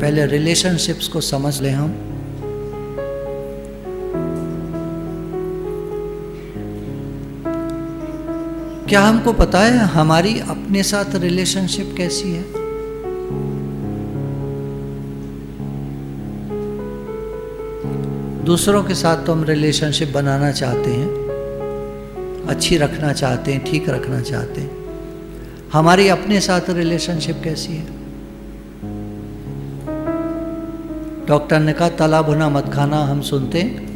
पहले रिलेशनशिप्स को समझ लें हम। क्या हमको पता है हमारी अपने साथ रिलेशनशिप कैसी है? दूसरों के साथ तो हम रिलेशनशिप बनाना चाहते हैं, अच्छी रखना चाहते हैं, ठीक रखना चाहते हैं। हमारी अपने साथ रिलेशनशिप कैसी है? डॉक्टर ने कहा तला भुना मत खाना, हम सुनते हैं।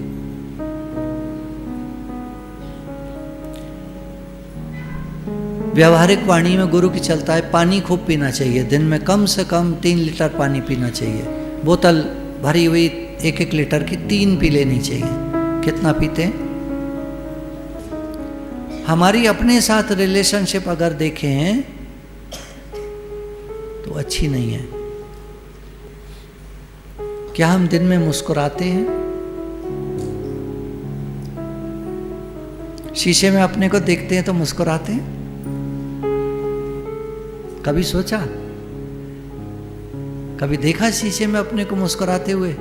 व्यावहारिक वाणी में गुरु की चलता है पानी खूब पीना चाहिए, दिन में कम से कम 3 लीटर पानी पीना चाहिए। बोतल भरी हुई 1-1 लीटर की 3 पी लेनी चाहिए। कितना पीते हैं? हमारी अपने साथ रिलेशनशिप अगर देखें तो अच्छी नहीं है। क्या हम दिन में मुस्कुराते हैं? शीशे में अपने को देखते हैं तो मुस्कुराते हैं? कभी सोचा, कभी देखा शीशे में अपने को मुस्कुराते हुए?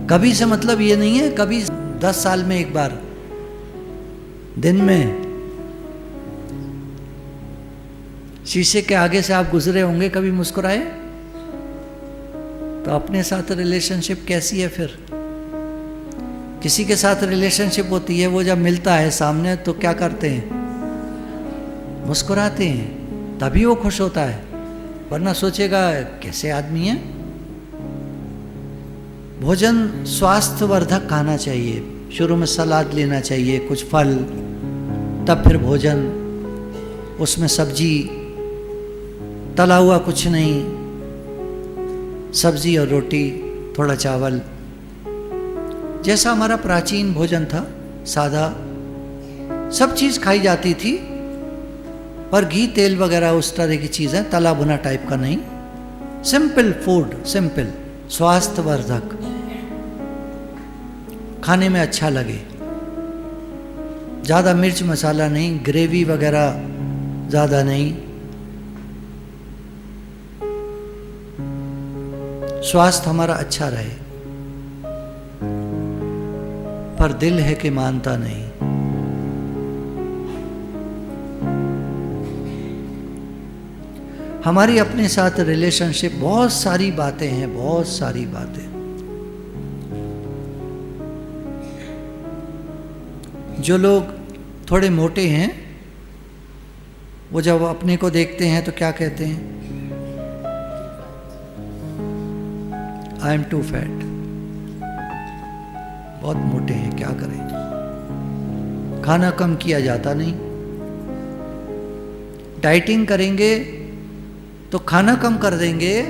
कभी से मतलब ये नहीं है कभी 10 साल में एक बार, दिन में। शीशे के आगे से आप गुजरे होंगे, कभी मुस्कुराए? तो अपने साथ रिलेशनशिप कैसी है फिर? किसी के साथ रिलेशनशिप होती है, वो जब मिलता है सामने तो क्या करते हैं? मुस्कुराते हैं, तभी वो खुश होता है, वरना सोचेगा कैसे आदमी है। भोजन स्वास्थ्यवर्धक खाना चाहिए। शुरू में सलाद लेना चाहिए, कुछ फल, तब फिर भोजन, उसमें सब्जी, तला हुआ कुछ नहीं, सब्जी और रोटी, थोड़ा चावल, जैसा हमारा प्राचीन भोजन था, सादा, सब चीज़ खाई जाती थी। पर घी तेल वगैरह उस तरह की चीज़ें, तला भुना टाइप का नहीं, सिंपल फूड, सिंपल, स्वास्थ्यवर्धक, खाने में अच्छा लगे, ज़्यादा मिर्च मसाला नहीं, ग्रेवी वगैरह ज़्यादा नहीं, स्वास्थ्य हमारा अच्छा रहे। पर दिल है कि मानता नहीं। हमारी अपने साथ रिलेशनशिप, बहुत सारी बातें हैं, बहुत सारी बातें। जो लोग थोड़े मोटे हैं वो जब अपने को देखते हैं तो क्या कहते हैं? I am too fat. बहुत मोटे हैं, क्या करें? खाना कम किया जाता नहीं। डाइटिंग करेंगे तो खाना कम कर देंगे,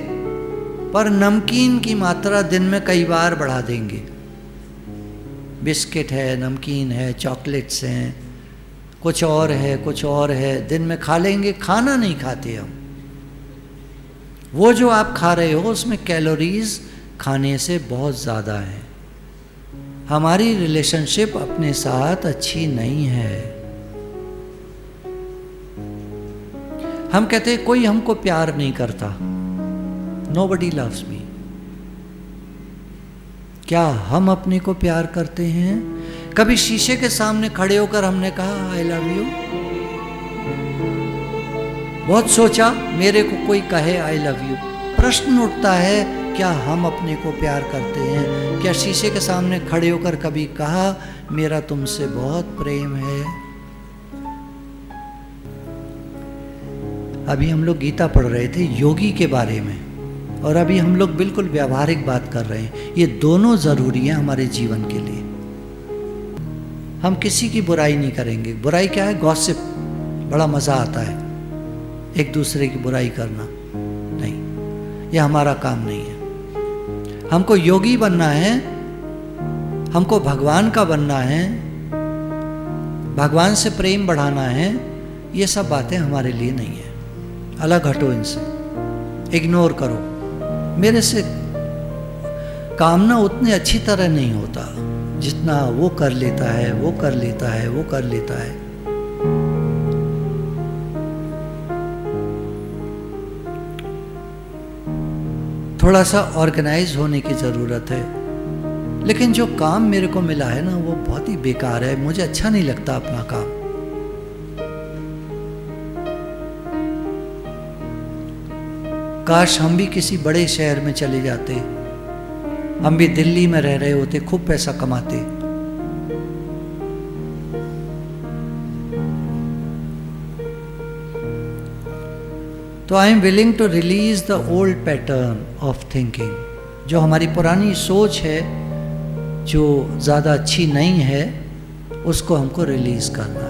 पर नमकीन की मात्रा दिन में कई बार बढ़ा देंगे। बिस्किट है, नमकीन है, चॉकलेट्स हैं, कुछ और है, कुछ और है, दिन में खा लेंगे। खाना नहीं खाते हम। वो जो आप खा रहे हो उसमें कैलोरीज खाने से बहुत ज़्यादा है। हमारी रिलेशनशिप अपने साथ अच्छी नहीं है। हम कहते हैं कोई हमको प्यार नहीं करता, नोबडी लव्स मी। क्या हम अपने को प्यार करते हैं? कभी शीशे के सामने खड़े होकर हमने कहा आई लव यू? बहुत सोचा मेरे को कोई कहे आई लव यू। प्रश्न उठता है, क्या हम अपने को प्यार करते हैं? क्या शीशे के सामने खड़े होकर कभी कहा मेरा तुमसे बहुत प्रेम है? अभी हम लोग गीता पढ़ रहे थे योगी के बारे में, और अभी हम लोग बिल्कुल व्यावहारिक बात कर रहे हैं। ये दोनों ज़रूरी हैं हमारे जीवन के लिए। हम किसी की बुराई नहीं करेंगे। बुराई क्या है? गॉसिप, बड़ा मज़ा आता है एक दूसरे की बुराई करना। नहीं, ये हमारा काम नहीं है। हमको योगी बनना है, हमको भगवान का बनना है, भगवान से प्रेम बढ़ाना है। ये सब बातें हमारे लिए नहीं है। अलग हटो इनसे, इग्नोर करो। मेरे से काम ना उतने अच्छी तरह नहीं होता जितना वो कर लेता है, वो कर लेता है, वो कर लेता है। थोड़ा सा ऑर्गेनाइज होने की ज़रूरत है। लेकिन जो काम मेरे को मिला है ना, वो बहुत ही बेकार है, मुझे अच्छा नहीं लगता अपना काम। काश हम भी किसी बड़े शहर में चले जाते, हम भी दिल्ली में रह रहे होते, खूब पैसा कमाते। तो I am willing to release the old pattern of thinking. जो हमारी पुरानी सोच है, जो ज़्यादा अच्छी नहीं है, उसको हमको रिलीज करना